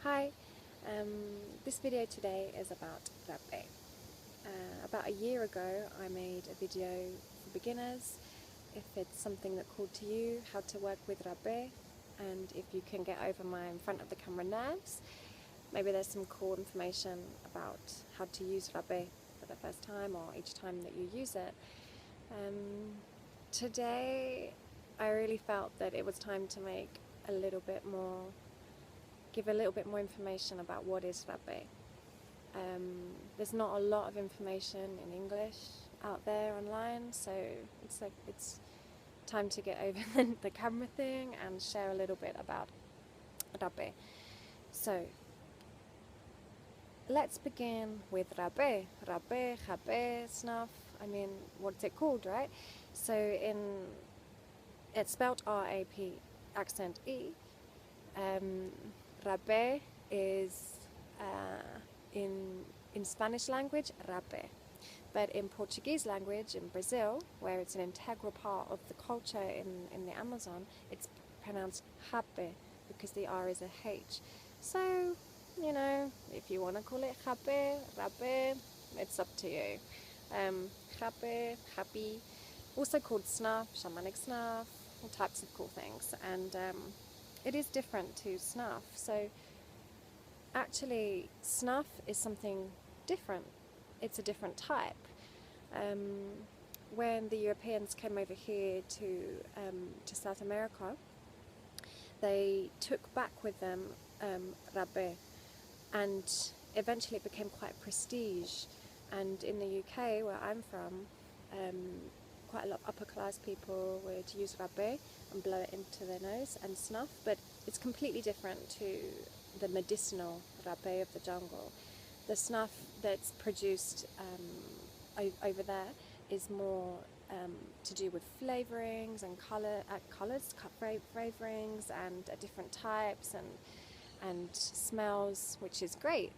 Hi, this video today is about rapé. About a year ago I made a video for beginners, if it's something that called to you, how to work with rapé, and if you can get over my in front of the camera nerves. Maybe there's some cool information about how to use rapé for the first time or each time that you use it. Today I really felt that it was time to make give a little bit more information about what is rapé. There's not a lot of information in English out there online, so it's time to get over the camera thing and share a little bit about rapé. So let's begin with rapé. Rapé, snuff. I mean, what's it called, right? So it's spelled R-A-P, accent E. Rapé is in Spanish language, rapé. But in Portuguese language, in Brazil, where it's an integral part of the culture in the Amazon, it's pronounced rapé because the R is a H. So, you know, if you want to call it rapé, it's up to you. Rapé, happy, also called snuff, shamanic snuff, all types of cool things. And it is different to snuff. So actually, snuff is something different. It's a different type. When the Europeans came over here to South America, they took back with them rapé, and eventually it became quite prestige. And in the UK, where I'm from, quite a lot of upper class people would use rapé and blow it into their nose and snuff, but it's completely different to the medicinal rapé of the jungle. The snuff that's produced over there is more to do with flavorings and flavorings and different types and smells, which is great.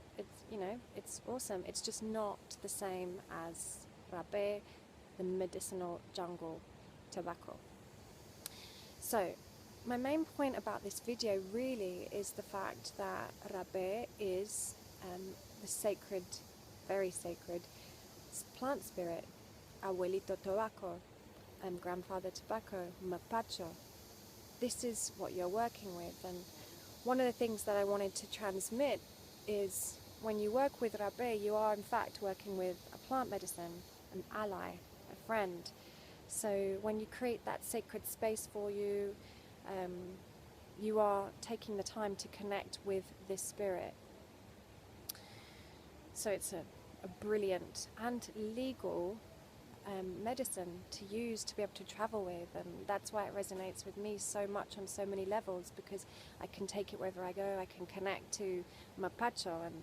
It's awesome. It's just not the same as rapé, the medicinal jungle tobacco. So my main point about this video really is the fact that rapé is the sacred, very sacred plant spirit, abuelito tobacco, grandfather tobacco, mapacho. This is what you're working with, and one of the things that I wanted to transmit is when you work with rapé, you are in fact working with a plant medicine, an ally, a friend. So when you create that sacred space for you, you are taking the time to connect with this spirit. So it's a brilliant and legal medicine to use, to be able to travel with, and that's why it resonates with me so much on so many levels, because I can take it wherever I go. I can connect to mapacho, and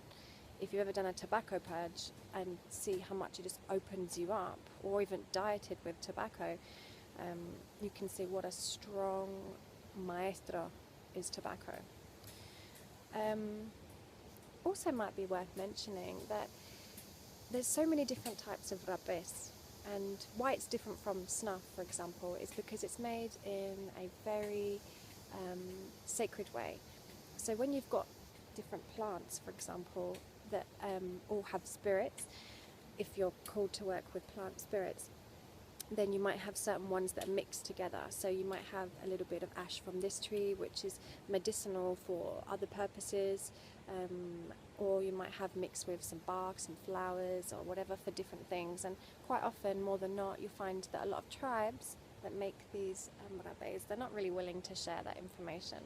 if you've ever done a tobacco purge and see how much it just opens you up, or even dieted with tobacco, you can see what a strong maestro is tobacco. Also might be worth mentioning that there's so many different types of rapés, and why it's different from snuff, for example, is because it's made in a very sacred way. So when you've got different plants, for example, that all have spirits, if you're called to work with plant spirits, then you might have certain ones that are mixed together. So you might have a little bit of ash from this tree, which is medicinal for other purposes, or you might have mixed with some bark, some flowers, or whatever for different things. And quite often, more than not, you find that a lot of tribes that make these rapés, they're not really willing to share that information.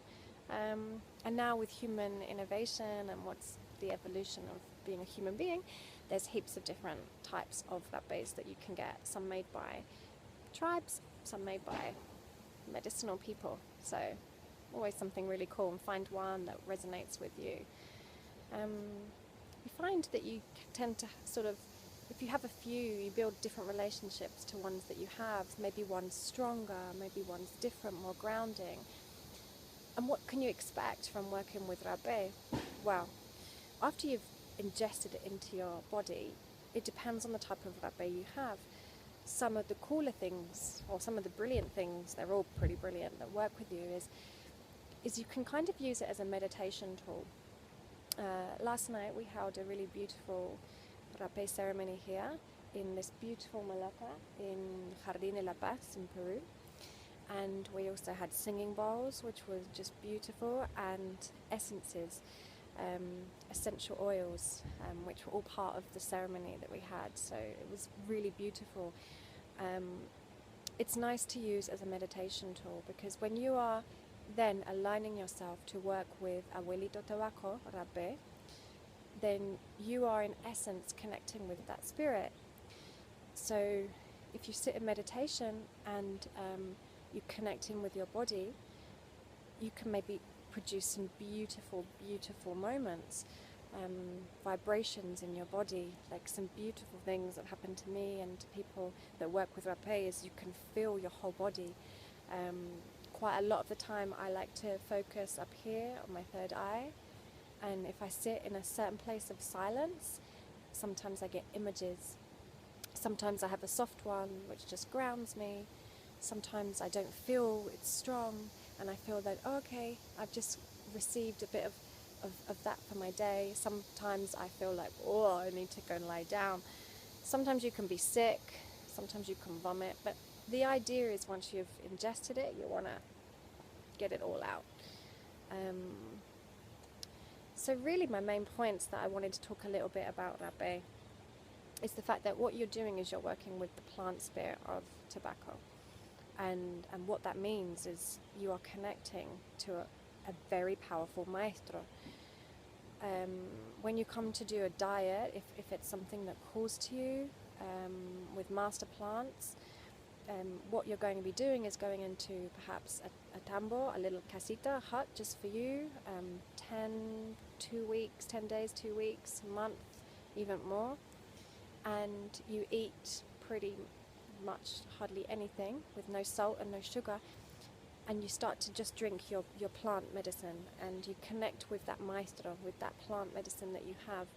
And now with human innovation and what's the evolution of being a human being, there's heaps of different types of rapés that you can get, some made by tribes, some made by medicinal people. So always something really cool, and find one that resonates with you. You find that you tend to sort of, if you have a few, you build different relationships to ones that you have. Maybe one's stronger, maybe one's different, more grounding. And what can you expect from working with rapé? Well, after you've ingested it into your body, it depends on the type of rapé you have. Some of the cooler things, or some of the brilliant things, they're all pretty brilliant, that work with you, is you can kind of use it as a meditation tool. Last night we held a really beautiful rapé ceremony here in this beautiful malapa in Jardín de la Paz in Peru. And we also had singing bowls, which was just beautiful, and essences, essential oils, which were all part of the ceremony that we had. So it was really beautiful. It's nice to use as a meditation tool, because when you are then aligning yourself to work with Abuelito Tobacco, rapé, then you are in essence connecting with that spirit. So if you sit in meditation and you're connecting with your body, you can maybe produce some beautiful, beautiful moments, vibrations in your body, like some beautiful things that happen to me and to people that work with rapé is you can feel your whole body. Quite a lot of the time I like to focus up here on my third eye, and if I sit in a certain place of silence, sometimes I get images. Sometimes I have a soft one which just grounds me. Sometimes I don't feel it's strong, and I feel that, oh, okay, I've just received a bit of that for my day. Sometimes I feel like, oh, I need to go and lie down. Sometimes you can be sick, sometimes you can vomit, but the idea is once you've ingested it, you want to get it all out. So really my main points that I wanted to talk a little bit about rapé is the fact that what you're doing is you're working with the plant spirit of tobacco. And what that means is you are connecting to a very powerful maestro. When you come to do a diet, if it's something that calls to you with master plants, what you're going to be doing is going into perhaps a tambo, a little casita, a hut just for you, 10 days, 2 weeks, a month, even more. And you eat pretty much hardly anything with no salt and no sugar, and you start to just drink your plant medicine, and you connect with that maestro, with that plant medicine that you have.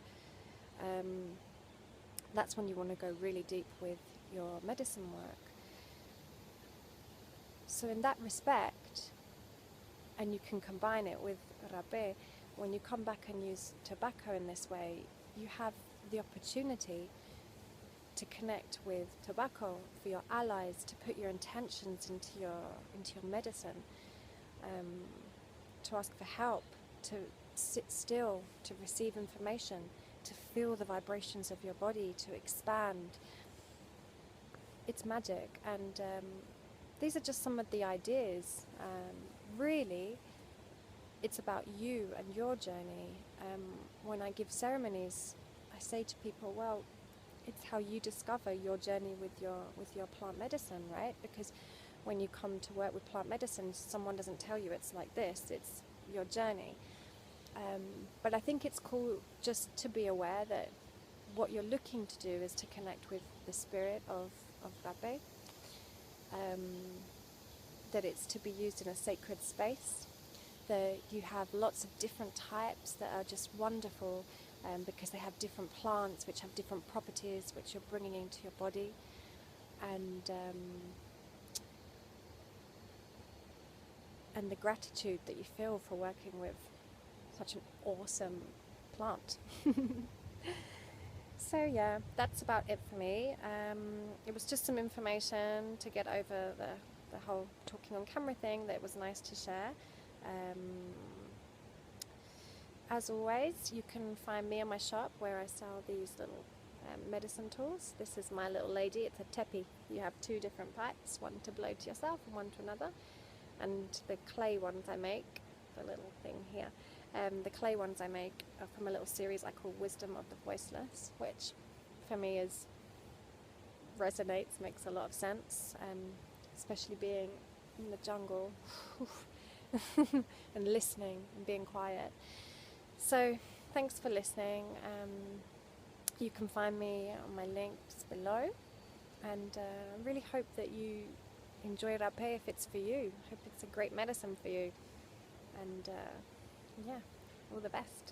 That's when you want to go really deep with your medicine work. So in that respect, and you can combine it with rapé, when you come back and use tobacco in this way, you have the opportunity to connect with tobacco, for your allies, to put your intentions into your medicine, to ask for help, to sit still, to receive information, to feel the vibrations of your body, to expand. It's magic, and these are just some of the ideas. Really, it's about you and your journey. When I give ceremonies, I say to people, well, it's how you discover your journey with your plant medicine, right? Because when you come to work with plant medicine, someone doesn't tell you it's like this, it's your journey. But I think it's cool just to be aware that what you're looking to do is to connect with the spirit of rapé, that it's to be used in a sacred space, that you have lots of different types that are just wonderful, because they have different plants which have different properties which you're bringing into your body, and the gratitude that you feel for working with such an awesome plant. So yeah, that's about it for me. It was just some information to get over the whole talking on camera thing that was nice to share. As always, you can find me in my shop where I sell these little medicine tools. This is my little lady, it's a Tepi. You have two different pipes, one to blow to yourself and one to another. And the clay ones I make, the little thing here, the clay ones I make are from a little series I call Wisdom of the Voiceless, which for me resonates, makes a lot of sense, especially being in the jungle and listening and being quiet. So thanks for listening. You can find me on my links below, and I really hope that you enjoy rapé if it's for you. I hope it's a great medicine for you, and yeah, all the best.